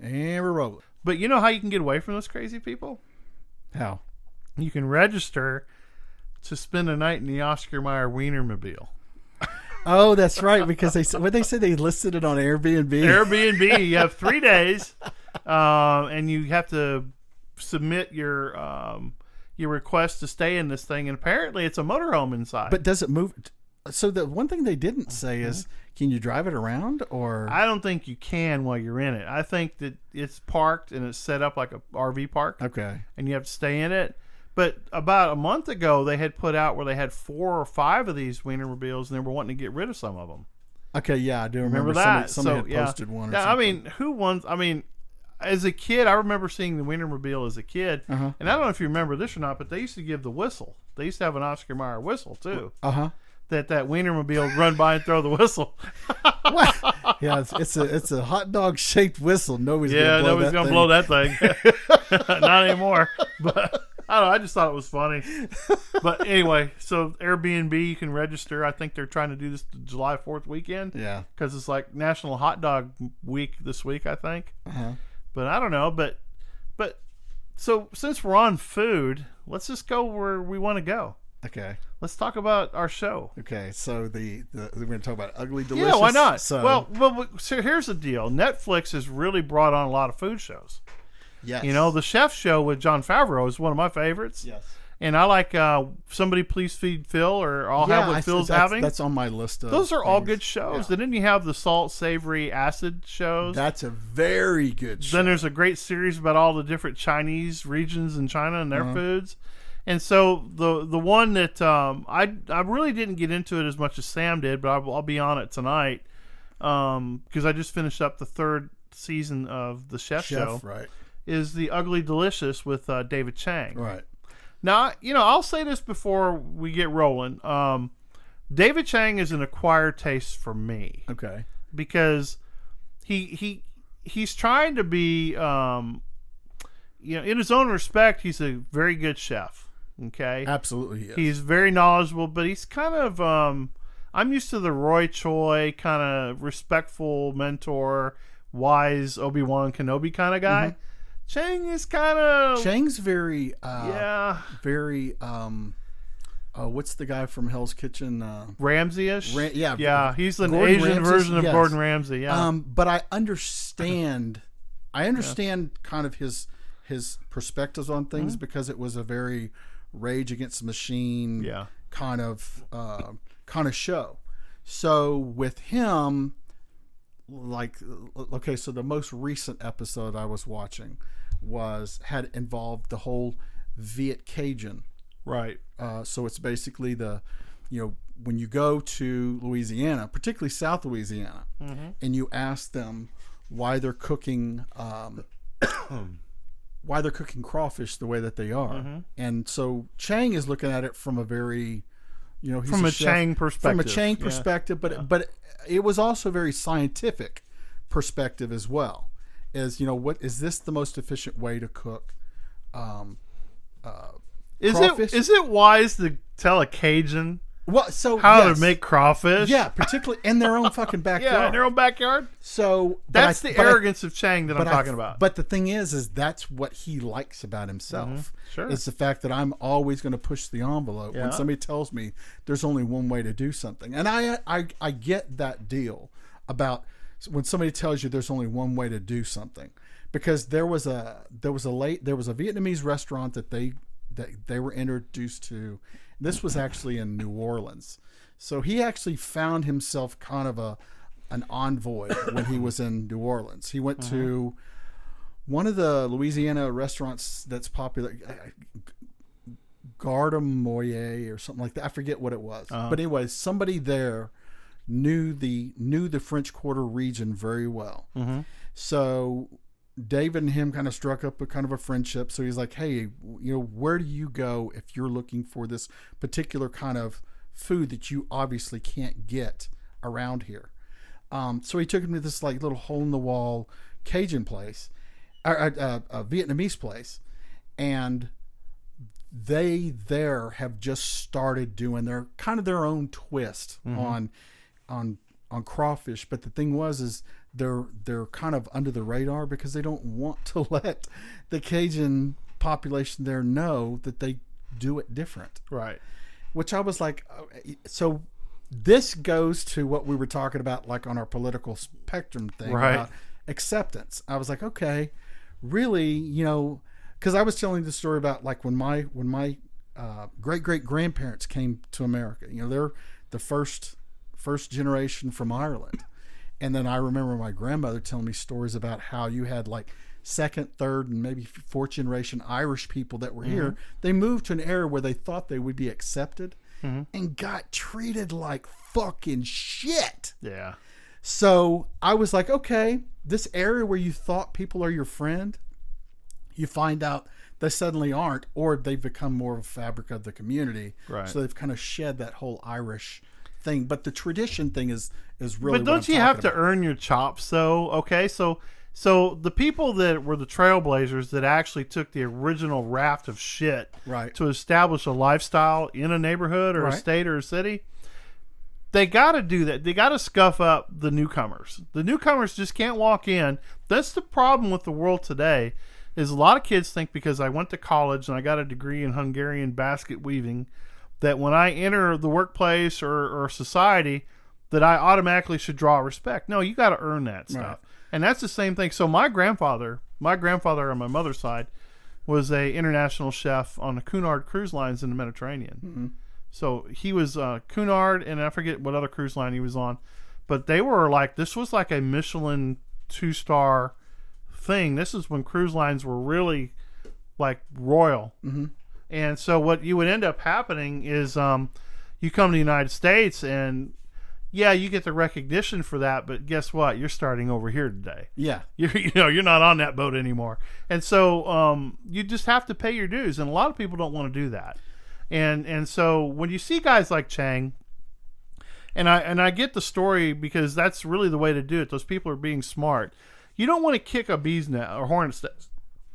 And we're rolling. But you know how you can get away from those crazy people? How? You can register to spend a night in the Oscar Mayer Wienermobile. Oh, that's right. Because they said they listed it on Airbnb. Airbnb. You have 3 days, and you have to submit your request to stay in this thing. And apparently, it's a motorhome inside. But does it move? So the one thing they didn't say is, can you drive it around? Or I don't think you can while you're in it. I think that it's parked and it's set up like a RV park. Okay. And you have to stay in it. But about a month ago, they had put out where they had 4 or 5 of these Wienermobiles, and they were wanting to get rid of some of them. Okay, yeah, I do remember that. Somebody had posted one. Or something. I mean, who wants? I mean, as a kid, I remember seeing the Wienermobile as a kid, and I don't know if you remember this or not, but they used to give the whistle. They used to have an Oscar Mayer whistle too. That Wienermobile would run by and throw the whistle. What? Yeah, it's a hot dog shaped whistle. Nobody's gonna blow that thing. Not anymore. But I don't know. I just thought it was funny. But anyway, so Airbnb, you can register. I think they're trying to do this July 4th weekend. Yeah. Because it's like National Hot Dog Week this week, I think. But I don't know. But so since we're on food, let's just go where we want to go. Okay. Let's talk about our show. Okay. So we're going to talk about Ugly Delicious. Yeah, why not? So, so here's the deal. Netflix has really brought on a lot of food shows. yes. You know, the Chef Show with Jon Favreau is one of my favorites. Yes. And I like Somebody Please Feed Phil, or I'll Have What Phil's Having. That's on my list of Those are things. all good shows. Yeah. And then you have the salt, savory, acid shows. That's a very good show. Then there's a great series about all the different Chinese regions in China and their foods. And so the one that I really didn't get into it as much as Sam did, but I'll be on it tonight because I just finished up the 3rd season of the Chef Show. Right. Is the Ugly Delicious with David Chang. Right. Now, I'll say this before we get rolling. David Chang is an acquired taste for me. Okay. Because he's trying to be, in his own respect, he's a very good chef. Okay. Absolutely. He is. He's very knowledgeable, but he's kind of, I'm used to the Roy Choi kind of respectful mentor, wise Obi-Wan Kenobi kind of guy. Chang is kind of... Chang's very... very... what's the guy from Hell's Kitchen? Ramsay-ish? Yeah. He's an Gordon Asian Ramsay, version of yes. Gordon Ramsay, yeah. But I understand... kind of his perspectives on things because it was a very Rage Against the Machine kind of show. So with him... so the most recent episode I was watching had involved the whole Viet Cajun. Right. So it's basically when you go to Louisiana, particularly South Louisiana, and you ask them why they're cooking crawfish the way that they are. And so Chang is looking at it from a very he's from a Chang perspective. From a Chang perspective, but it was also a very scientific perspective as well. What is this the most efficient way to cook crawfish? Is it wise to tell a Cajun to make crawfish? Yeah, particularly in their own fucking backyard. Yeah, in their own backyard. So that's the arrogance of Chang that I'm talking about. But the thing is that's what he likes about himself. Sure. It's the fact that I'm always going to push the envelope when somebody tells me there's only one way to do something. And I get that deal about when somebody tells you there's only one way to do something. Because there was a Vietnamese restaurant that they were introduced to. This was actually in New Orleans. So he actually found himself kind of an envoy when he was in New Orleans. He went to one of the Louisiana restaurants that's popular, Garde Moyer or something like that. I forget what it was. But anyway, somebody there knew the French Quarter region very well. So David and him kind of struck up a kind of a friendship. So he's like, hey, where do you go if you're looking for this particular kind of food that you obviously can't get around here? So he took him to this little hole in the wall Cajun place, a Vietnamese place. And they there have just started doing their own twist on crawfish. But the thing is they're kind of under the radar because they don't want to let the Cajun population there know that they do it different. Right. Which I was like, so this goes to what we were talking about, like on our political spectrum thing, right, about acceptance. I was like, okay, really, you know, because I was telling the story about like when my great grandparents came to America. You know, they're the first generation from Ireland, and then I remember my grandmother telling me stories about how you had like second, third, and maybe fourth generation Irish people that were here. They moved to an area where they thought they would be accepted and got treated like fucking shit. Yeah. So I was like, okay, this area where you thought people are your friend, you find out they suddenly aren't, or they've become more of a fabric of the community. Right. So they've kind of shed that whole Irish thing. But the tradition thing is really. But don't you have to earn your chops, though? Okay, so the people that were the trailblazers that actually took the original raft of shit to establish a lifestyle in a neighborhood or a state or a city, they got to do that. They got to scuff up the newcomers. The newcomers just can't walk in. That's the problem with the world today, is a lot of kids think because I went to college and I got a degree in Hungarian basket weaving, that when I enter the workplace or society, that I automatically should draw respect. No, you got to earn that stuff. Right. And that's the same thing. So my grandfather on my mother's side was a international chef on the Cunard cruise lines in the Mediterranean. Mm-hmm. So he was Cunard, and I forget what other cruise line he was on, but they were like, this was like a Michelin 2-star thing. This is when cruise lines were really like royal. Mm-hmm. And so what you would end up happening is you come to the United States and yeah, you get the recognition for that, but guess what? You're starting over here today. Yeah. You're not on that boat anymore. And so you just have to pay your dues, and a lot of people don't want to do that. And so when you see guys like Chang, and I get the story because that's really the way to do it. Those people are being smart. You don't want to kick a bee's nest or hornet's nest,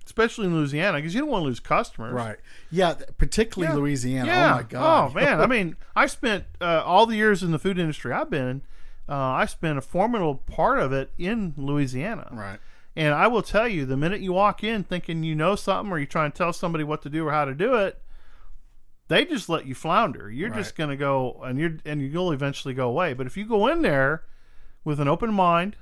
especially in Louisiana, because you don't want to lose customers. Right. Yeah, particularly Louisiana. Yeah. Oh, my God. Oh, man. I mean, I spent all the years in the food industry I've been in, I spent a formidable part of it in Louisiana. Right. And I will tell you, the minute you walk in thinking you know something or you try and tell somebody what to do or how to do it, they just let you flounder. You're just going to go, and you'll eventually go away. But if you go in there with an open mind,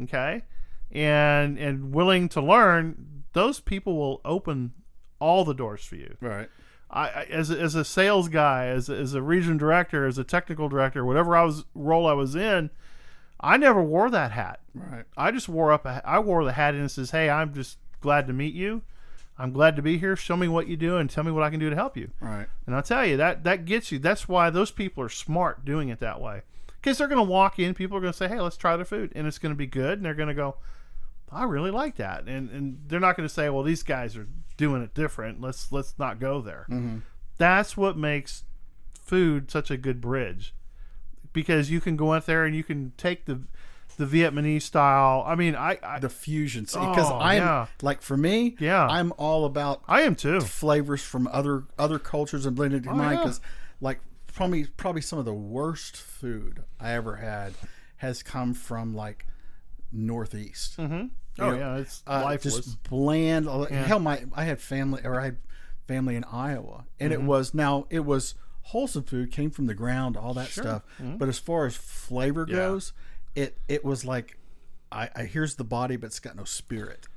okay, and willing to learn, those people will open all the doors for you. Right. I as a sales guy, as a region director, as a technical director, whatever role I was in, I never wore that hat. Right. I just wore the hat and it says, "Hey, I'm just glad to meet you. I'm glad to be here. Show me what you do and tell me what I can do to help you." Right. And I'll tell you, that gets you. That's why those people are smart doing it that way. Because they're going to walk in, people are going to say, "Hey, let's try the food," and it's going to be good, and they're going to go, "I really like that," and they're not going to say, "Well, these guys are doing it different. Let's not go there." Mm-hmm. That's what makes food such a good bridge, because you can go out there and you can take the Vietnamese style. I mean, the fusion, because like for me, I'm all about. I am too. Flavors from other cultures and blended into mine, because like probably some of the worst food I ever had has come from like Northeast. Mm-hmm. It's lifeless, just bland. Yeah. Hell, I had family in Iowa, and it was wholesome food, came from the ground, all that stuff. Mm-hmm. But as far as flavor goes, it was like, I here's the body, but it's got no spirit.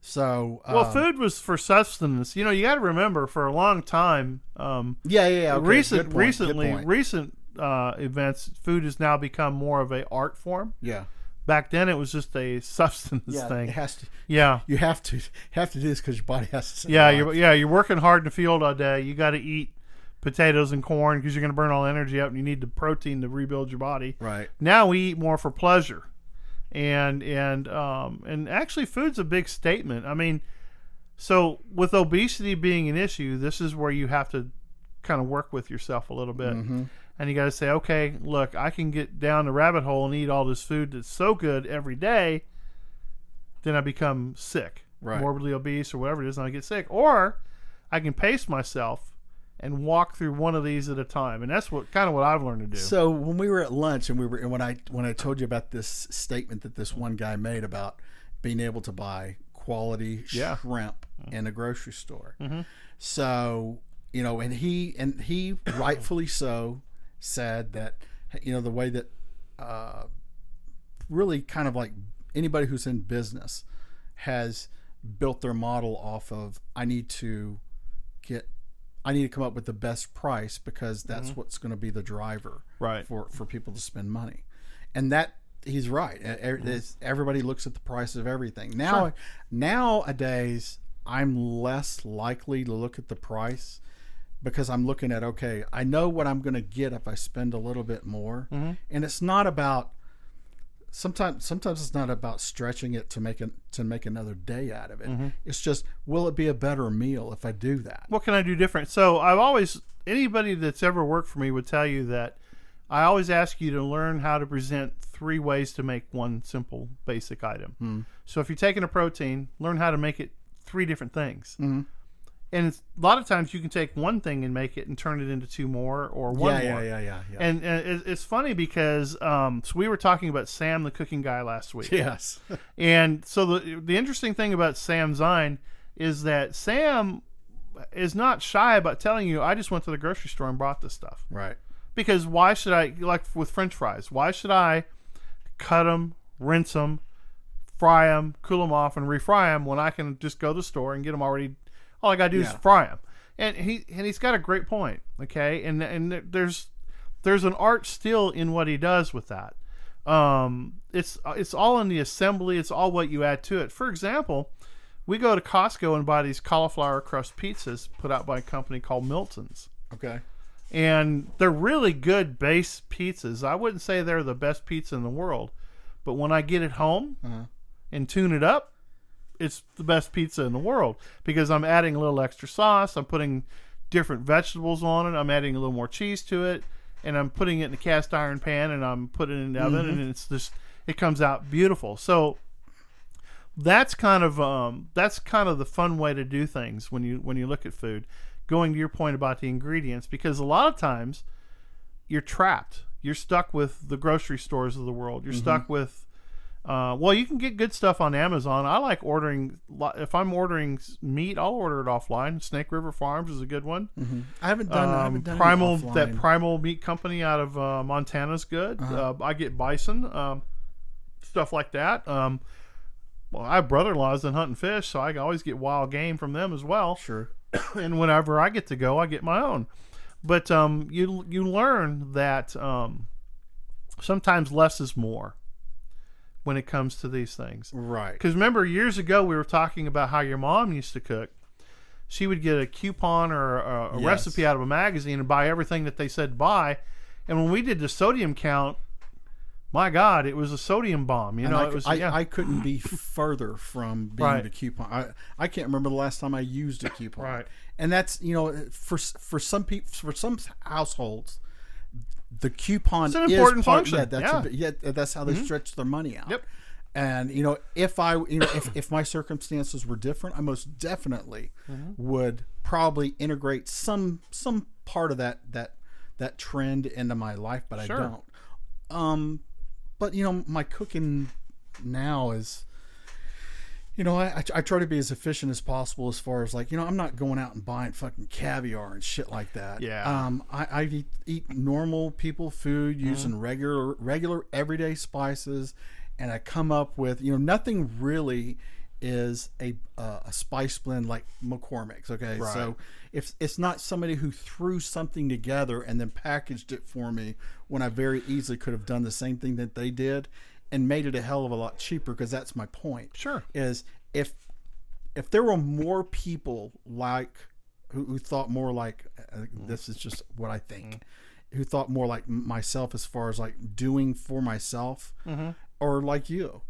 So food was for sustenance. You got to remember, for a long time. Okay. Recent events, food has now become more of a art form. Yeah. Back then, it was just a substance thing. It has to. Yeah, you have to do this because your body has to. You're working hard in the field all day. You got to eat potatoes and corn because you're going to burn all the energy out, and you need the protein to rebuild your body. Right. Now we eat more for pleasure, and actually, food's a big statement. I mean, so with obesity being an issue, this is where you have to kind of work with yourself a little bit. Mm-hmm. And you got to say, okay, look, I can get down the rabbit hole and eat all this food that's so good every day, then I become sick, morbidly obese or whatever it is, and I get sick. Or I can pace myself and walk through one of these at a time. And that's what I've learned to do. So when we were at lunch and when I told you about this statement that this one guy made about being able to buy quality shrimp in a grocery store. Mm-hmm. So, and he rightfully so said that, the way that really kind of like anybody who's in business has built their model off of, I need to come up with the best price because that's what's going to be the driver for people to spend money. And that he's right. Everybody looks at the price of everything. Nowadays, I'm less likely to look at the price because I'm looking at, okay, I know what I'm going to get if I spend a little bit more. Mm-hmm. And it's not about, sometimes it's not about stretching it to make another day out of it. Mm-hmm. It's just, will it be a better meal if I do that? What can I do different? So anybody that's ever worked for me would tell you that I always ask you to learn how to present 3 ways to make one simple basic item. Mm. So if you're taking a protein, learn how to make it 3 different things. Mm-hmm. And a lot of times you can take one thing and make it and turn it into 2 more or 1 more. Yeah. And it's funny because so we were talking about Sam, the cooking guy, last week. Yes. And so the interesting thing about Sam Zine is that Sam is not shy about telling you, I just went to the grocery store and bought this stuff. Right. Because why should I, like with French fries, why should I cut them, rinse them, fry them, cool them off, and refry them when I can just go to the store and get them already? All I got to do is fry them. And he's got a great point, okay? And there's an art still in what he does with that. It's all in the assembly. It's all what you add to it. For example, we go to Costco and buy these cauliflower crust pizzas put out by a company called Milton's. Okay. And they're really good base pizzas. I wouldn't say they're the best pizza in the world, but when I get it home and tune it up, it's the best pizza in the world because I'm adding a little extra sauce. I'm putting different vegetables on it. I'm adding a little more cheese to it, and I'm putting it in a cast iron pan, and I'm putting it in the oven, and it comes out beautiful. So that's kind of the fun way to do things when you look at food. Going to your point about the ingredients, because a lot of times you're trapped. You're stuck with the grocery stores of the world. You're stuck with, you can get good stuff on Amazon. I like ordering, if I'm ordering meat, I'll order it offline. Snake River Farms is a good one. Mm-hmm. I haven't done Primal, it offline. That Primal Meat Company out of Montana is good. I get bison, stuff like that. I have brother-in-laws that hunt and fish, so I always get wild game from them as well. Sure. And whenever I get to go, I get my own. But you learn that sometimes less is more when it comes to these things. Right. Because remember, years ago, we were talking about how your mom used to cook. She would get a coupon or a recipe out of a magazine and buy everything that they said buy. And when we did the sodium count, my God, it was a sodium bomb. I couldn't be further from being the coupon. I can't remember the last time I used a coupon. Right. And that's, for some people, for some households, the coupon is an important function. That's how they stretch their money out. Yep. And if my circumstances were different, I most definitely would probably integrate some part of that trend into my life, but I don't. But my cooking now is, I try to be as efficient as possible as far as I'm not going out and buying fucking caviar and shit like that. Yeah. I eat normal people food using regular everyday spices, and I come up with nothing really is a spice blend like McCormick's. Okay, right. So if it's not somebody who threw something together and then packaged it for me when I very easily could have done the same thing that they did and made it a hell of a lot cheaper, because that's my point. Sure. Is if there were more people who thought more like this is just what I think, who thought more like myself as far as doing for myself, or like you.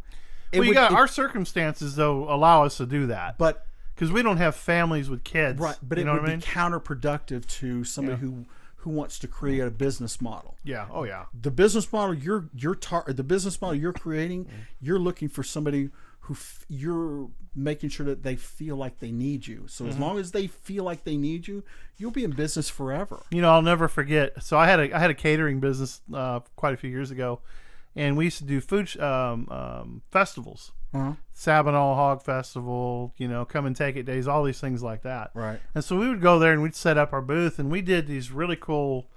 Our circumstances though allow us to do that, but because we don't have families with kids, right? But it would be counterproductive to somebody who wants to create a business model. Yeah. Oh yeah. The business model the business model you're creating, you're looking for somebody who you're making sure that they feel like they need you. So as long as they feel like they need you, you'll be in business forever. I'll never forget. So I had a catering business quite a few years ago, and we used to do food festivals. Sabinal Hog Festival, come and take it days, all these things like that. Right. And so we would go there and we'd set up our booth, and we did these really cool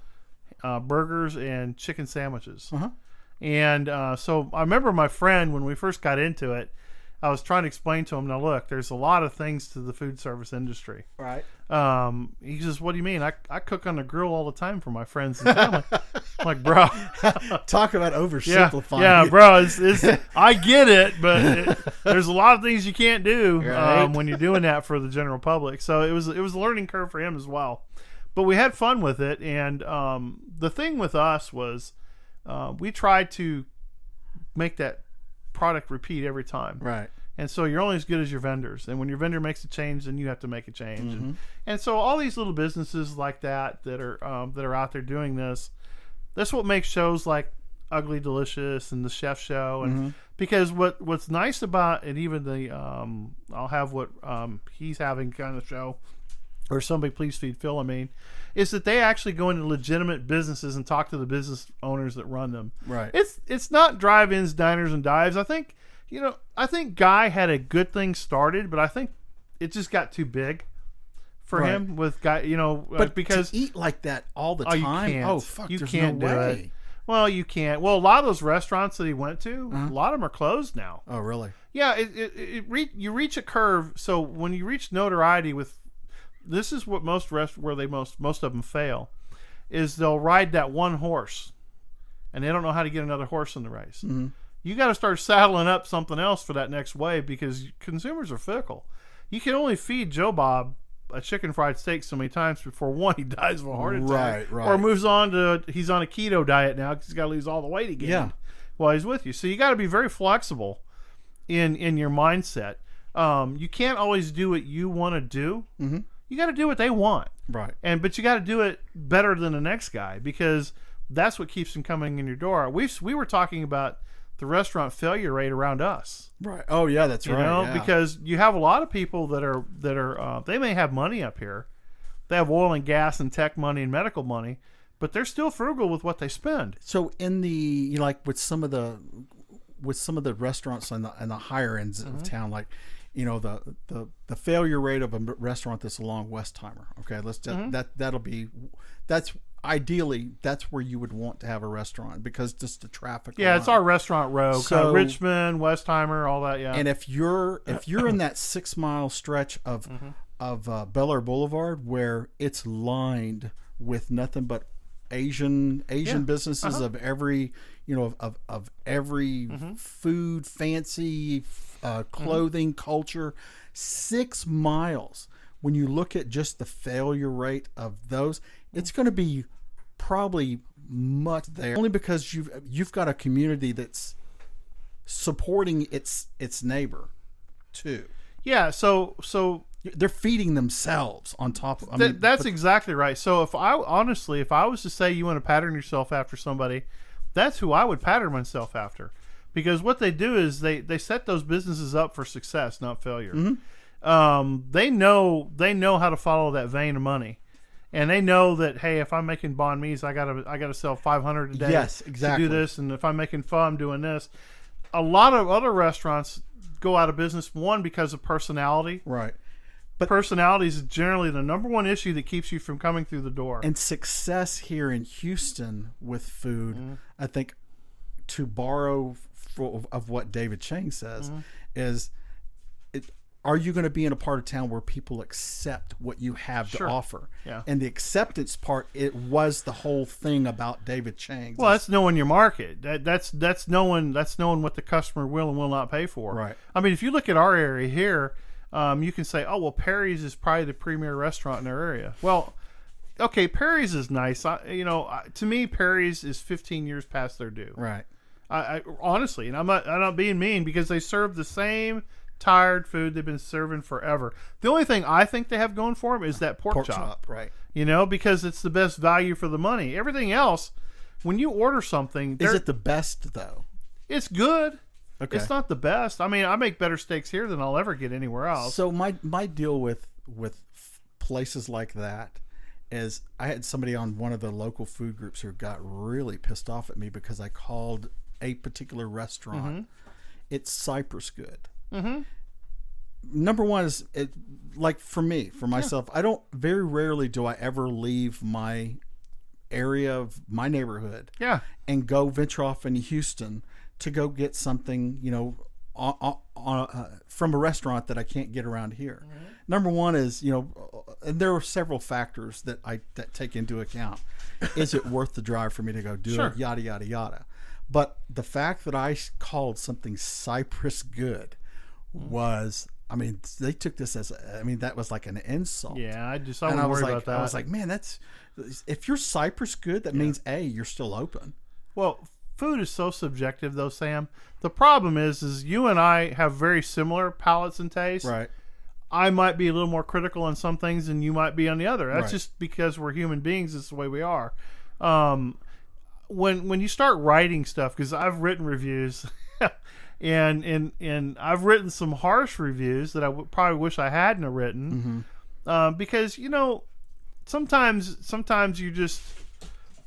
burgers and chicken sandwiches. And so I remember my friend, when we first got into it, I was trying to explain to him, now look, there's a lot of things to the food service industry. Right. He says, what do you mean? I cook on the grill all the time for my friends and family. I'm like, bro. Talk about oversimplifying. Yeah, bro. I get it, but there's a lot of things you can't do when you're doing that for the general public. So it was a learning curve for him as well. But we had fun with it. And the thing with us was we tried to make that product repeat every time. Right. And so you're only as good as your vendors. And when your vendor makes a change, then you have to make a change. And so all these little businesses like that are out there doing this, that's what makes shows like Ugly Delicious and the Chef Show. And because what's nice about it, even the I'll have what he's having kind of show, or Somebody Please Feed Phil, is that they actually go into legitimate businesses and talk to the business owners that run them. Right. It's not drive-ins, diners, and dives. I think Guy had a good thing started, but I think it just got too big for him with Guy. But because to eat like that all the time, you can't. there's can't no do way. it. Well, you can't. Well, a lot of those restaurants that he went to, a lot of them are closed now. Oh, really? Yeah. You reach a curve. So when you reach notoriety with, this is what most most of them fail, is they'll ride that one horse, and they don't know how to get another horse in the race. You got to start saddling up something else for that next wave, because consumers are fickle. You can only feed Joe Bob a chicken fried steak so many times before, one, he dies of a heart attack, right. or moves on to, he's on a keto diet now because he's got to lose all the weight again while he's with you. So you got to be very flexible in your mindset. You can't always do what you want to do. You got to do what they want. Right. But you got to do it better than the next guy, because that's what keeps them coming in your door. We were talking about the restaurant failure rate around us. Right. Oh yeah, that's right. Because you have a lot of people that are they may have money up here. They have oil and gas and tech money and medical money, but they're still frugal with what they spend. So in the like with some of the restaurants in the higher ends of town, like the failure rate of a restaurant that's along Westheimer. Okay, let's that's ideally that's where you would want to have a restaurant, because just the traffic. Yeah, it's our restaurant row. So Richmond, Westheimer, all that. Yeah. And if you're in that 6 mile stretch of Bel Air Boulevard, where it's lined with nothing but Asian businesses of every of every food, fancy clothing, culture, 6 miles. When you look at just the failure rate of those, it's going to be probably much there, only because you've got a community that's supporting its neighbor too. Yeah, so they're feeding themselves on top of. That's exactly right. So if I was to say you want to pattern yourself after somebody, that's who I would pattern myself after, because what they do is they set those businesses up for success, not failure. They know how to follow that vein of money, and they know that, hey, if I'm making banh mi's, I gotta sell 500 a day. Yes, exactly. To do this, and if I'm making pho, I'm doing this. A lot of other restaurants go out of business, one, because of personality. Right. But personality is generally the number one issue that keeps you from coming through the door. And success here in Houston with food, I think, to borrow of what David Chang says, is are you going to be in a part of town where people accept what you have to offer? Yeah. And the acceptance part, it was the whole thing about David Chang. Well, that's knowing your market. That's knowing what the customer will and will not pay for. Right. I mean, if you look at our area here, you can say, oh, well, Perry's is probably the premier restaurant in our area. Well, okay, Perry's is nice. To me, Perry's is 15 years past their due. Right. I honestly, and I'm not being mean, because they serve the same tired food they've been serving forever. The only thing I think they have going for them is that pork chop. Right. Because it's the best value for the money. Everything else, when you order something, is it the best though? It's good. Okay. It's not the best. I mean, I make better steaks here than I'll ever get anywhere else. So my deal with places like that is I had somebody on one of the local food groups who got really pissed off at me because I called a particular restaurant. Mm-hmm. It's Cypress good. Mm-hmm. Number one is like for myself, I don't, very rarely do I ever leave my area of my neighborhood and go venture off in Houston to go get something, from a restaurant that I can't get around here. Mm-hmm. Number one is, and there are several factors that take into account. Is it worth the drive for me to go do it? Yada, yada, yada. But the fact that I called something Cypress good was, I mean, they took this as, that was like an insult. Yeah, I wouldn't worry about that. I was like, man, if you're Cypress good, that means you're still open. Well, food is so subjective though, Sam. The problem is you and I have very similar palates and tastes. Right. I might be a little more critical on some things than you might be on the other. That's just because we're human beings. It's the way we are. When you start writing stuff, because I've written reviews and I've written some harsh reviews that I probably wish I hadn't have written, because sometimes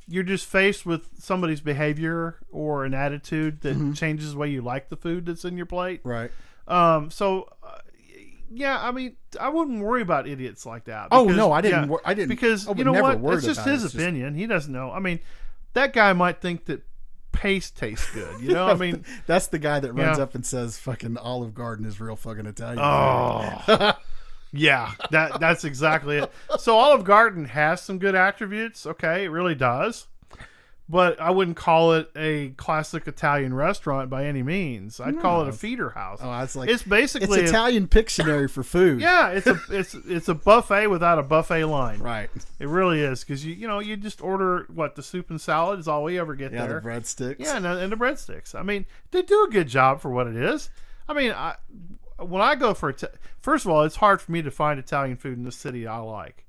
you're just faced with somebody's behavior or an attitude that changes the way you like the food that's in your plate. Right. Yeah, I mean, I wouldn't worry about idiots like that. Because, I didn't. I didn't because you know what? It's just his opinion. He doesn't know. I mean, that guy might think that paste tastes good. I mean, that's the guy that runs up and says, "Fucking Olive Garden is real fucking Italian." Oh, yeah, that's exactly it. So Olive Garden has some good attributes. Okay, it really does. But I wouldn't call it a classic Italian restaurant by any means. I'd call it a feeder house. Oh, it's basically Italian Pictionary for food. Yeah, it's a buffet without a buffet line. Right. It really is, because you just order the soup and salad is all we ever get there. Yeah, the breadsticks. Yeah, and the breadsticks. I mean, they do a good job for what it is. I mean, when I go for first of all, it's hard for me to find Italian food in the city I like.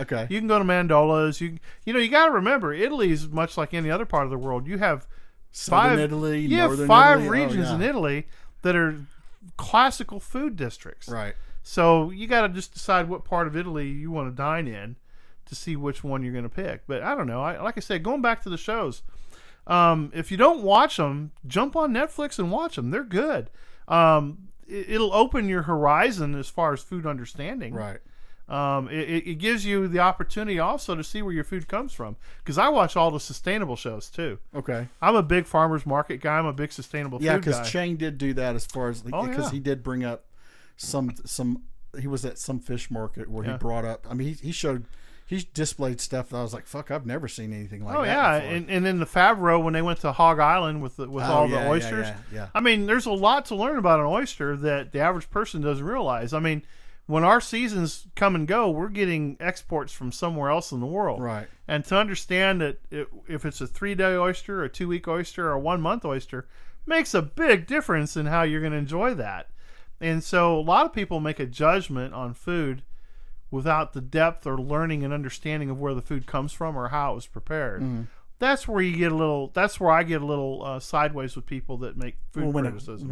Okay. You can go to Mandola's. You got to remember, Italy is much like any other part of the world. You have Southern Italy, you Northern have five Italy. regions in Italy that are classical food districts. Right. So you got to just decide what part of Italy you want to dine in to see which one you're going to pick. But I don't know. Like I said, going back to the shows, if you don't watch them, jump on Netflix and watch them. They're good. It'll open your horizon as far as food understanding. Right. It gives you the opportunity also to see where your food comes from, because I watch all the sustainable shows too. Okay. I'm a big farmers market guy. I'm a big sustainable food guy. Yeah, because Chang did do that as far as because he did bring up some. He was at some fish market where he brought up. I mean, he displayed stuff that I was like, fuck, I've never seen anything like that. Oh yeah, before. and then the Favreau when they went to Hog Island with all the oysters. Yeah. I mean, there's a lot to learn about an oyster that the average person doesn't realize. I mean, when our seasons come and go, we're getting exports from somewhere else in the world. Right. And to understand that if it's a 3-day oyster, a 2-week oyster, or a 1-month oyster, makes a big difference in how you're going to enjoy that. And so a lot of people make a judgment on food without the depth or learning and understanding of where the food comes from or how it was prepared. Mm-hmm. That's where you get a little. That's where I get a little sideways with people that make food criticisms.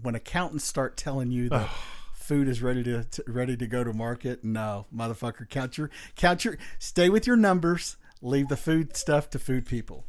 When accountants start telling you that food is ready to go to market, no, motherfucker, count your, stay with your numbers. Leave the food stuff to food people.